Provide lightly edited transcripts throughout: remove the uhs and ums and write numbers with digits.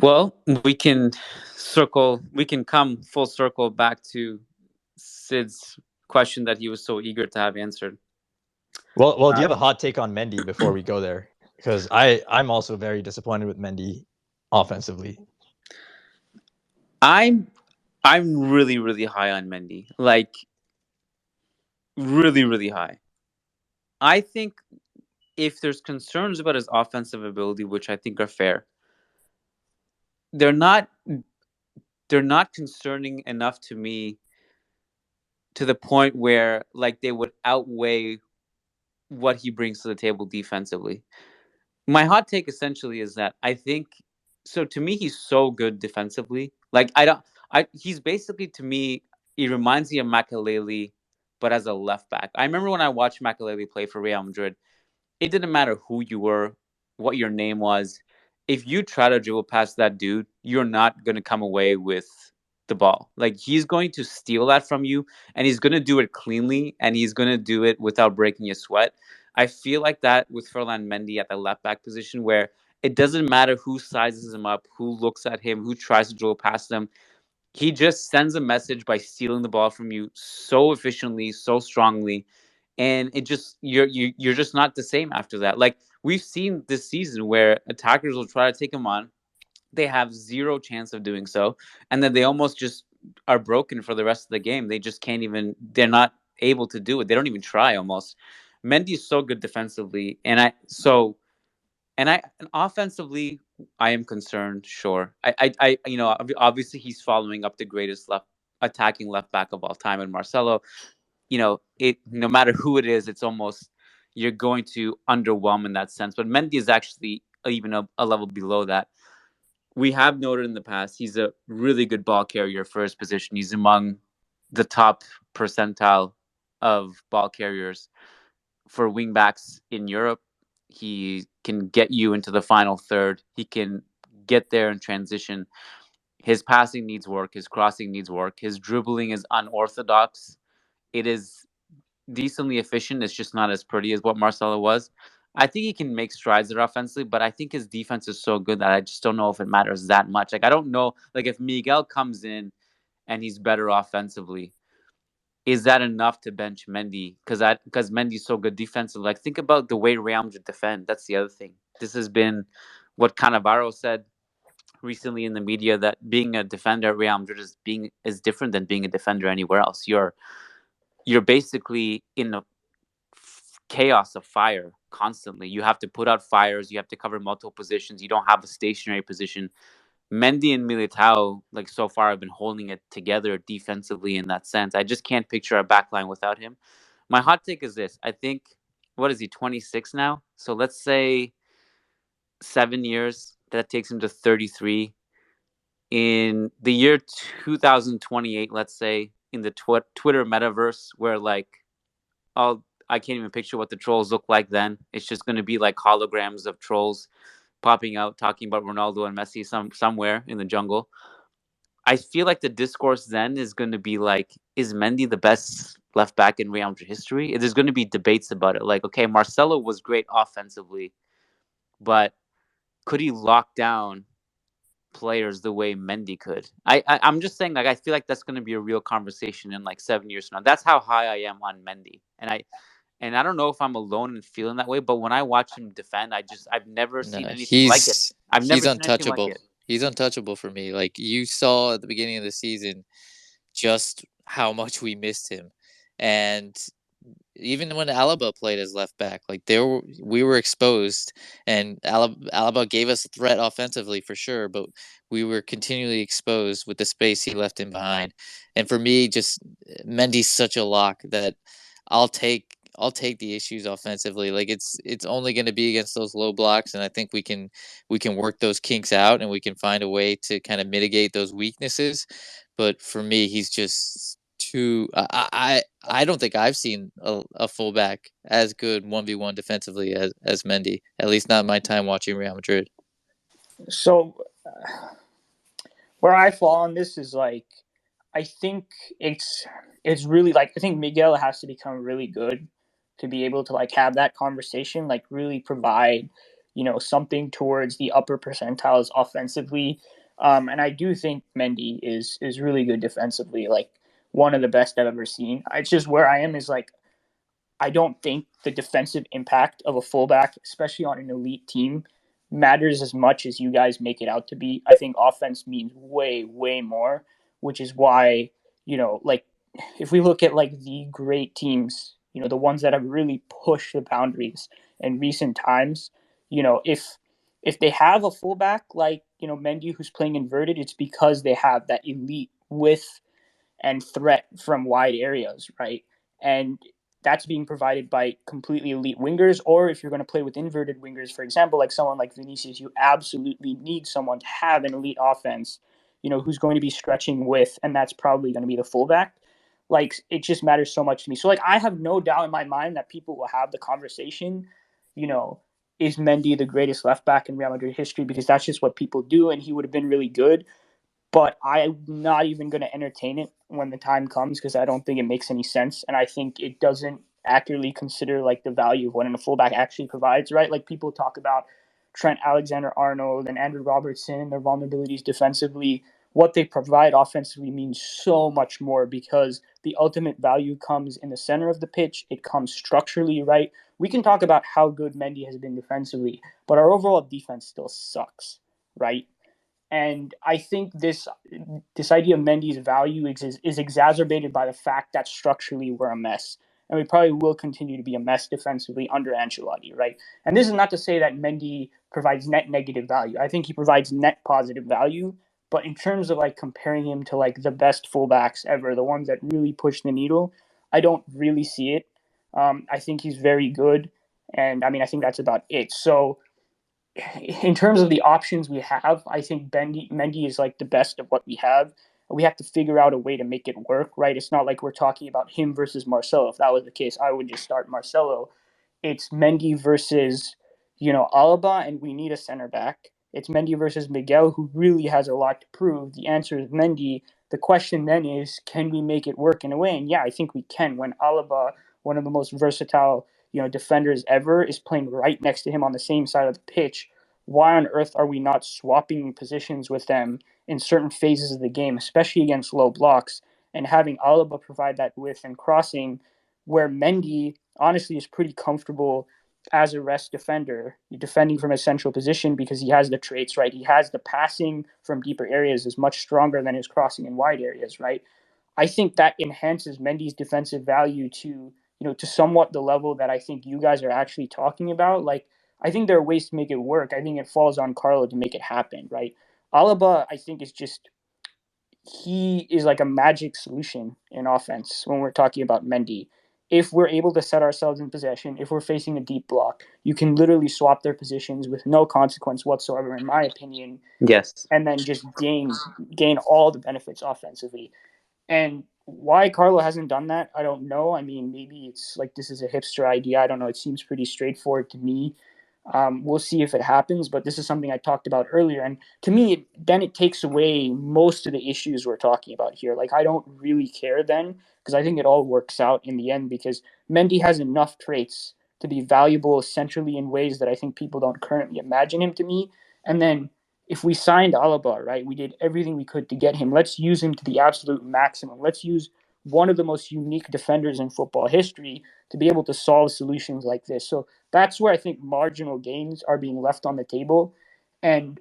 Well, we can come full circle back to Sid's question that he was so eager to have answered. Well, do Uh, you have a hot take on Mendy before we go there? Because I'm also very disappointed with Mendy offensively. I'm I'm really really high on Mendy, like really really high. I think if there's concerns about his offensive ability, which I think are fair, they're not they're not concerning enough to me to the point where like they would outweigh what he brings to the table defensively. My hot take essentially is that I think so to me he's so good defensively. Like I don't I he's basically to me he reminds me of Makaleli but as a left back. I remember when I watched Makaleli play for Real Madrid, it didn't matter who you were, what your name was. If you try to dribble past that dude, you're not going to come away with the ball. Like he's going to steal that from you and he's going to do it cleanly and he's going to do it without breaking a sweat. I feel like that with Ferland Mendy at the left back position where it doesn't matter who sizes him up, who looks at him, who tries to dribble past him. He just sends a message by stealing the ball from you so efficiently, so strongly, and it just you're just not the same after that. Like we've seen this season where attackers will try to take him on, they have zero chance of doing so, and then they almost just are broken for the rest of the game. They just can't even. They're not able to do it. They don't even try. Almost. Mendy is so good defensively, and offensively, I am concerned. Sure, obviously he's following up the greatest left attacking left back of all time in Marcelo. It no matter who it is, it's almost you're going to underwhelm in that sense. But Mendy is actually even a level below that. We have noted in the past he's a really good ball carrier for his position. He's among the top percentile of ball carriers for wingbacks in Europe. He can get you into the final third. He can get there in transition. His passing needs work. His crossing needs work. His dribbling is unorthodox. It is decently efficient. It's just not as pretty as what Marcelo was. I think he can make strides there offensively, but I think his defense is so good that I just don't know if it matters that much. Like I don't know, like if Miguel comes in and he's better offensively, is that enough to bench Mendy? Because Mendy's so good defensively. Like think about the way Real Madrid defend. That's the other thing. This has been what Cannavaro said recently in the media that being a defender at Real Madrid is different than being a defender anywhere else. You're basically in a chaos of fire constantly. You have to put out fires. You have to cover multiple positions. You don't have a stationary position. Mendy and Militao, like so far, have been holding it together defensively in that sense. I just can't picture a backline without him. My hot take is this: I think what is he 26 now? So let's say 7 years. That takes him to 33. In the year 2028, let's say in the Twitter metaverse, where like I can't even picture what the trolls look like then. It's just going to be like holograms of trolls popping out talking about Ronaldo and Messi somewhere in the jungle. I feel like the discourse then is going to be like, is Mendy the best left back in Real Madrid history? There's going to be debates about it. Like, okay, Marcelo was great offensively, but could he lock down players the way Mendy could? I'm just saying, like, I feel like that's going to be a real conversation in like 7 years from now. That's how high I am on Mendy, and I don't know if I'm alone in feeling that way, but when I watch him defend, I've never No, seen anything like it. he's I've he's never seen anything like untouchable. it. He's untouchable for me. Like you saw at the beginning of the season, just how much we missed him, and even when Alaba played as left back, like we were exposed, and Alaba gave us a threat offensively for sure, but we were continually exposed with the space he left in behind. And for me, just Mendy's such a lock that I'll take the issues offensively. Like it's only going to be against those low blocks, and I think we can work those kinks out, and we can find a way to kind of mitigate those weaknesses. But for me, he's just too. I don't think I've seen a fullback as good 1v1 defensively as Mendy. At least not in my time watching Real Madrid. So where I fall on this is like I think it's really like I think Miguel has to become really good to be able to like have that conversation, like really provide something towards the upper percentiles offensively. And I do think Mendy is really good defensively, like one of the best I've ever seen. It's just where I am is like I don't think the defensive impact of a fullback, especially on an elite team, matters as much as you guys make it out to be. I think offense means way, way more, which is why, like if we look at like the great teams, the ones that have really pushed the boundaries in recent times, if they have a fullback like, Mendy who's playing inverted, it's because they have that elite width and threat from wide areas, right? And that's being provided by completely elite wingers. Or if you're going to play with inverted wingers, for example, like someone like Vinicius, you absolutely need someone to have an elite offense, who's going to be stretching with, and that's probably going to be the fullback. Like, it just matters so much to me. So, like, I have no doubt in my mind that people will have the conversation, is Mendy the greatest left back in Real Madrid history? Because that's just what people do, and he would have been really good. But I'm not even going to entertain it when the time comes because I don't think it makes any sense. And I think it doesn't accurately consider like the value of what a fullback actually provides, right? Like people talk about Trent Alexander-Arnold and Andrew Robertson, their vulnerabilities defensively. What they provide offensively means so much more because the ultimate value comes in the center of the pitch. It comes structurally, right? We can talk about how good Mendy has been defensively, but our overall defense still sucks, right? And I think this idea of Mendy's value is exacerbated by the fact that structurally we're a mess. And we probably will continue to be a mess defensively under Ancelotti, right? And this is not to say that Mendy provides net negative value. I think he provides net positive value. But in terms of like comparing him to like the best fullbacks ever, the ones that really push the needle, I don't really see it. I think he's very good. And I mean, I think that's about it. So in terms of the options we have, I think Mendy is like the best of what we have. We have to figure out a way to make it work, right? It's not like we're talking about him versus Marcelo. If that was the case, I would just start Marcelo. It's Mendy versus, Alaba, and we need a center back. It's Mendy versus Miguel, who really has a lot to prove. The answer is Mendy. The question then is, can we make it work in a way? And yeah, I think we can. When Alaba, one of the most versatile defenders ever, is playing right next to him on the same side of the pitch, why on earth are we not swapping positions with them in certain phases of the game, especially against low blocks, and having Alaba provide that width and crossing, where Mendy honestly is pretty comfortable as a rest defender, defending from a central position because he has the traits, right? He has the passing from deeper areas is much stronger than his crossing in wide areas, right? I think that enhances Mendy's defensive value to somewhat the level that I think you guys are actually talking about. Like, I think there are ways to make it work. I think it falls on Carlo to make it happen, right? Alaba, I think, he is like a magic solution in offense when we're talking about Mendy. If we're able to set ourselves in possession, if we're facing a deep block, you can literally swap their positions with no consequence whatsoever, in my opinion. Yes. And then just gain all the benefits offensively. And why Carlo hasn't done that, I don't know. I mean, maybe it's like this is a hipster idea. I don't know. It seems pretty straightforward to me. We'll see if it happens, but this is something I talked about earlier. And to me, then it takes away most of the issues we're talking about here. Like, I don't really care then because I think it all works out in the end because Mendy has enough traits to be valuable centrally in ways that I think people don't currently imagine him to me. And then if we signed Alaba, right, we did everything we could to get him. Let's use him to the absolute maximum. Let's use one of the most unique defenders in football history to be able to solve solutions like this. So that's where I think marginal gains are being left on the table. And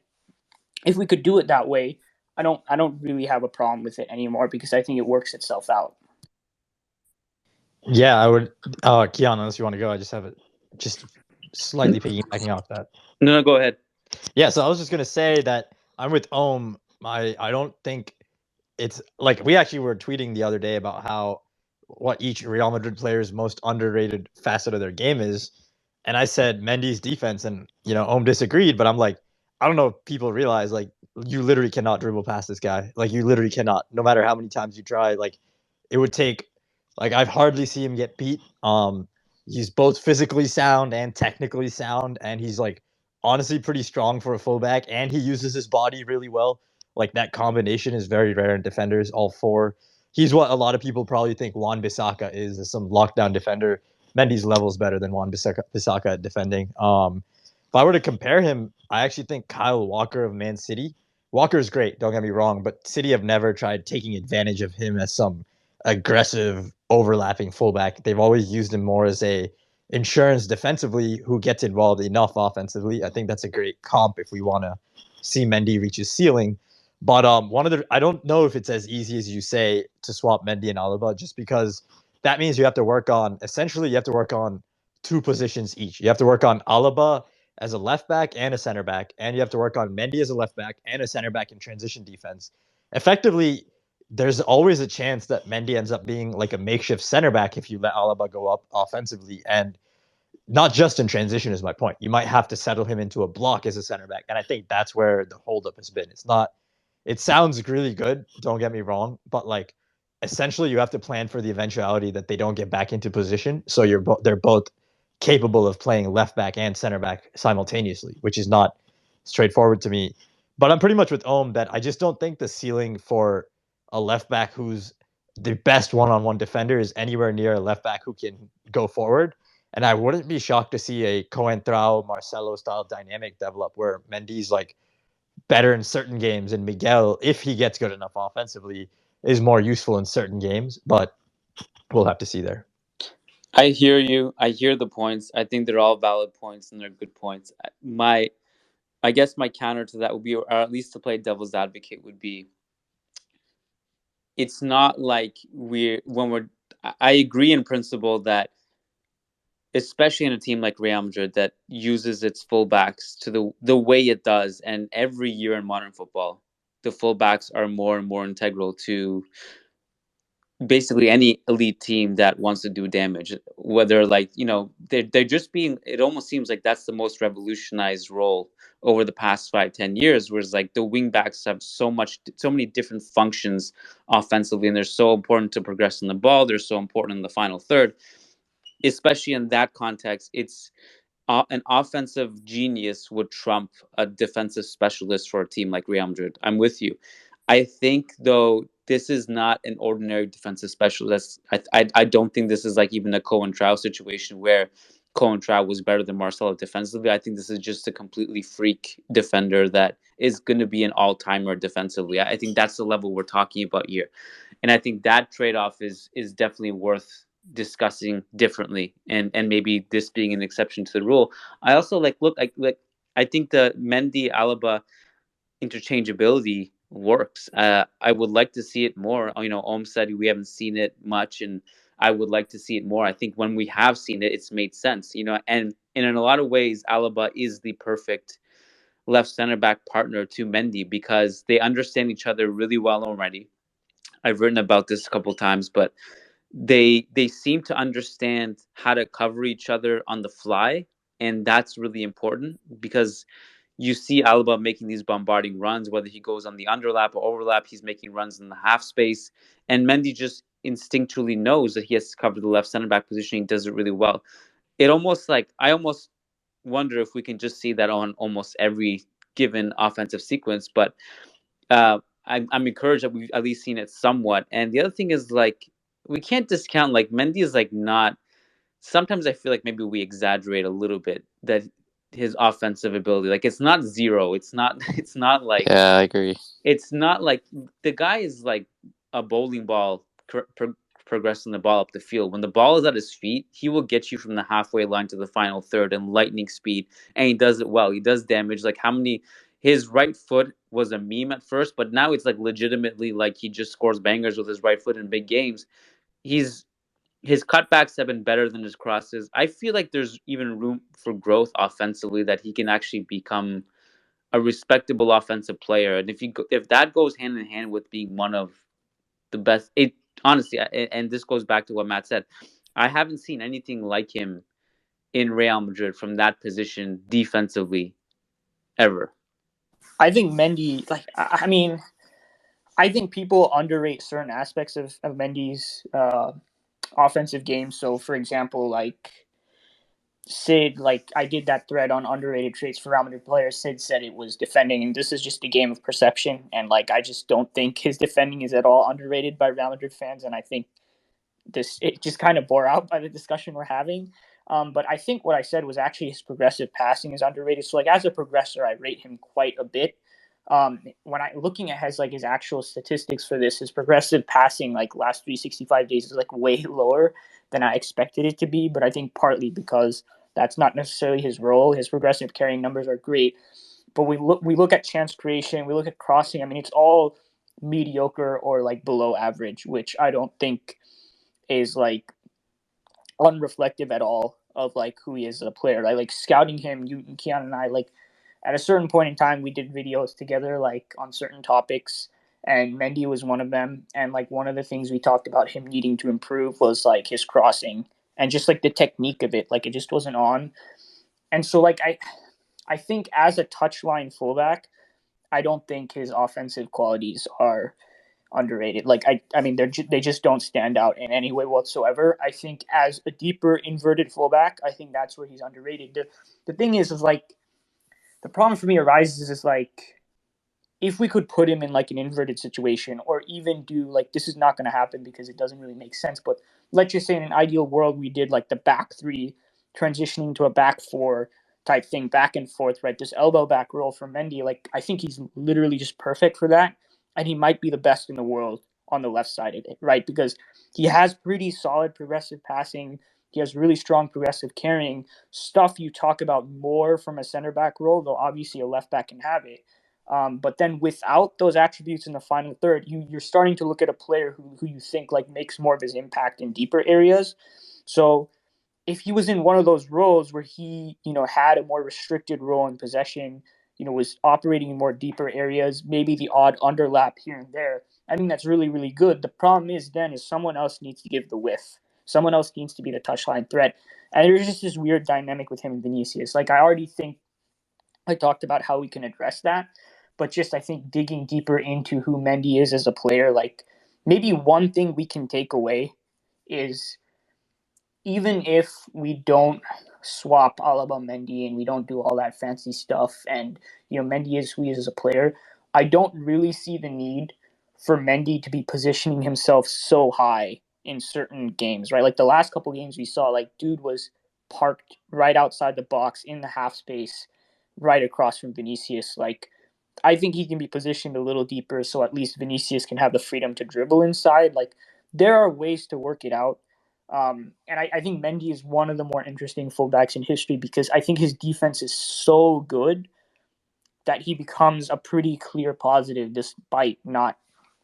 if we could do it that way, I don't really have a problem with it anymore because I think it works itself out. Yeah, I would. Keanu, unless you want to go, I just have it just slightly piggybacking off that. No, go ahead. Yeah, so I was just gonna say that I'm with Ohm. I don't think it's like we actually were tweeting the other day about how what each Real Madrid player's most underrated facet of their game is, and I said Mendy's defense, and Ohm disagreed, but I'm like, I don't know if people realize like you literally cannot dribble past this guy. Like you literally cannot, no matter how many times you try. Like it would take, like I've hardly seen him get beat. He's both physically sound and technically sound, and he's like honestly pretty strong for a fullback, and he uses his body really well. Like that combination is very rare in defenders. All four. He's what a lot of people probably think Juan Bissaka is some lockdown defender. Mendy's level is better than Juan Bissaka at defending. if I were to compare him, I actually think Kyle Walker of Man City. Walker's great, don't get me wrong, but City have never tried taking advantage of him as some aggressive overlapping fullback. They've always used him more as a insurance defensively who gets involved enough offensively. I think that's a great comp if we want to see Mendy reach his ceiling. But I don't know if it's as easy as you say to swap Mendy and Alaba, just because that means you have to work on two positions each. You have to work on Alaba as a left back and a center back, and you have to work on Mendy as a left back and a center back in transition defense. Effectively, there's always a chance that Mendy ends up being like a makeshift center back if you let Alaba go up offensively, and not just in transition is my point. You might have to settle him into a block as a center back, and I think that's where the holdup has been. It's not. It sounds really good. Don't get me wrong, but like essentially, you have to plan for the eventuality that they don't get back into position. So they're both capable of playing left back and center back simultaneously, which is not straightforward to me. But I'm pretty much with Ohm that I just don't think the ceiling for a left back who's the best one-on-one defender is anywhere near a left back who can go forward. And I wouldn't be shocked to see a Coentrao Marcelo style dynamic develop where Mendy's like better in certain games and Miguel, if he gets good enough offensively, is more useful in certain games. But we'll have to see there. I hear you. I hear the points. I think they're all valid points and they're good points. I guess my counter to that would be, or at least to play devil's advocate, would be it's not like I agree in principle that, especially in a team like Real Madrid that uses its fullbacks to the way it does, and every year in modern football, the fullbacks are more and more integral to basically any elite team that wants to do damage. Whether they're just being, it almost seems like that's the most revolutionized role over the past 5-10 years, whereas like the wing backs have so many different functions offensively, and they're so important to progressing the ball, they're so important in the final third. Especially in that context, it's an offensive genius would trump a defensive specialist for a team like Real Madrid. I'm with you. I think, though, this is not an ordinary defensive specialist. I don't think this is like even a Coentrao situation where Coentrao was better than Marcelo defensively. I think this is just a completely freak defender that is going to be an all-timer defensively. I think that's the level we're talking about here. And I think that trade-off is definitely worth discussing differently, and maybe this being an exception to the rule. I also I think the Mendy Alaba interchangeability works. I would like to see it more. Ohm said we haven't seen it much, and I would like to see it more. I think when we have seen it, it's made sense. And in a lot of ways, Alaba is the perfect left center back partner to Mendy because they understand each other really well already. I've written about this a couple times, but they seem to understand how to cover each other on the fly, and that's really important because you see Alaba making these bombarding runs, whether he goes on the underlap or overlap, he's making runs in the half space, and Mendy just instinctually knows that he has to cover the left center back position. He does it really well. I almost wonder if we can just see that on almost every given offensive sequence, but I'm encouraged that we've at least seen it somewhat. And the other thing is like we can't discount like Mendy is like not. Sometimes I feel like maybe we exaggerate a little bit that his offensive ability. Like it's not zero. It's not. It's not like. Yeah, I agree. It's not like the guy is like a bowling ball progressing the ball up the field. When the ball is at his feet, he will get you from the halfway line to the final third in lightning speed, and he does it well. He does damage. Like how many? His right foot was a meme at first, but now it's like legitimately like he just scores bangers with his right foot in big games. He's His cutbacks have been better than his crosses. I feel like there's even room for growth offensively that he can actually become a respectable offensive player. And if that goes hand in hand with being one of the best, it honestly, and this goes back to what Matt said, I haven't seen anything like him in Real Madrid from that position defensively ever. I think Mendy, I mean, I think people underrate certain aspects of Mendy's offensive game. So, for example, like Sid, like I did that thread on underrated traits for Real Madrid players. Sid said it was defending, and this is just a game of perception. And like I just don't think his defending is at all underrated by Real Madrid fans. And I think it just kind of bore out by the discussion we're having. But I think what I said was actually his progressive passing is underrated. So like as a progressor, I rate him quite a bit. When I looking at his actual statistics for this, his progressive passing like last 365 days is like way lower than I expected it to be. But I think partly because that's not necessarily his role. His progressive carrying numbers are great, but we look at chance creation, we look at crossing. I mean, it's all mediocre or like below average, which I don't think is like unreflective at all of like who he is as a player. Right? Like scouting him, you Keon and I like at a certain point in time we did videos together like on certain topics, and Mendy was one of them. And like one of the things we talked about him needing to improve was like his crossing and just like the technique of it. Like it just wasn't on. And so like I think as a touchline fullback, I don't think his offensive qualities are underrated. Like I mean, they just don't stand out in any way whatsoever. I think as a deeper inverted fullback, I think that's where he's underrated. The thing is like the problem for me arises is like if we could put him in like an inverted situation or even do like this is not going to happen because it doesn't really make sense, but let's just say in an ideal world we did like the back three transitioning to a back four type thing back and forth, right? This elbow back roll for Mendy, like I think he's literally just perfect for that, and he might be the best in the world on the left side of it, right? Because he has pretty solid progressive passing, he has really strong progressive carrying stuff you talk about more from a center back role, though obviously a left back can have it. But then without those attributes in the final third, you're starting to look at a player who you think like makes more of his impact in deeper areas. So if he was in one of those roles where he, had a more restricted role in possession, was operating in more deeper areas, maybe the odd underlap here and there, I think that's really, really good. The problem is someone else needs to give the width. Someone else needs to be the touchline threat. And there's just this weird dynamic with him and Vinicius. Like I already think I talked about how we can address that, but just I think digging deeper into who Mendy is as a player, like maybe one thing we can take away is even if we don't swap Alaba Mendy and we don't do all that fancy stuff, and Mendy is who he is as a player, I don't really see the need for Mendy to be positioning himself so high in certain games, right? Like the last couple games we saw, like dude was parked right outside the box in the half space, right across from Vinicius. Like I think he can be positioned a little deeper so at least Vinicius can have the freedom to dribble inside. Like there are ways to work it out. And I think Mendy is one of the more interesting fullbacks in history because I think his defense is so good that he becomes a pretty clear positive despite not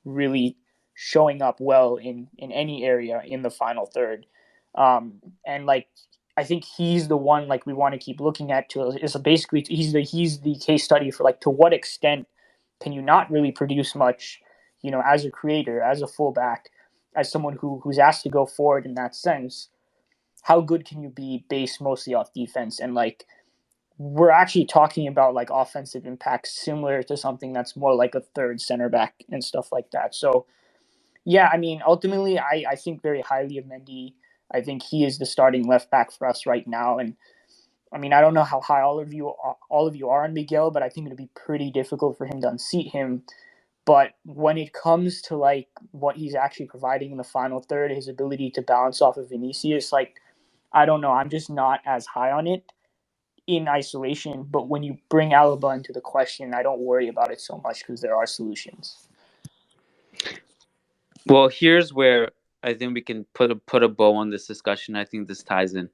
really showing up well in any area in the final third. And like I think he's the one like we want to keep looking at to is basically he's the case study for like to what extent can you not really produce much, as a creator, as a fullback, as someone who's asked to go forward in that sense. How good can you be based mostly off defense? And like we're actually talking about like offensive impacts similar to something that's more like a third center back and stuff like that. So yeah, I mean, ultimately, I think very highly of Mendy. I think he is the starting left back for us right now. And I mean, I don't know how high all of you are on Miguel, but I think it'd be pretty difficult for him to unseat him. But when it comes to like what he's actually providing in the final third, his ability to bounce off of Vinicius, like I don't know, I'm just not as high on it in isolation. But when you bring Alaba into the question, I don't worry about it so much because there are solutions. Well, here's where I think we can put a bow on this discussion. I think this ties in.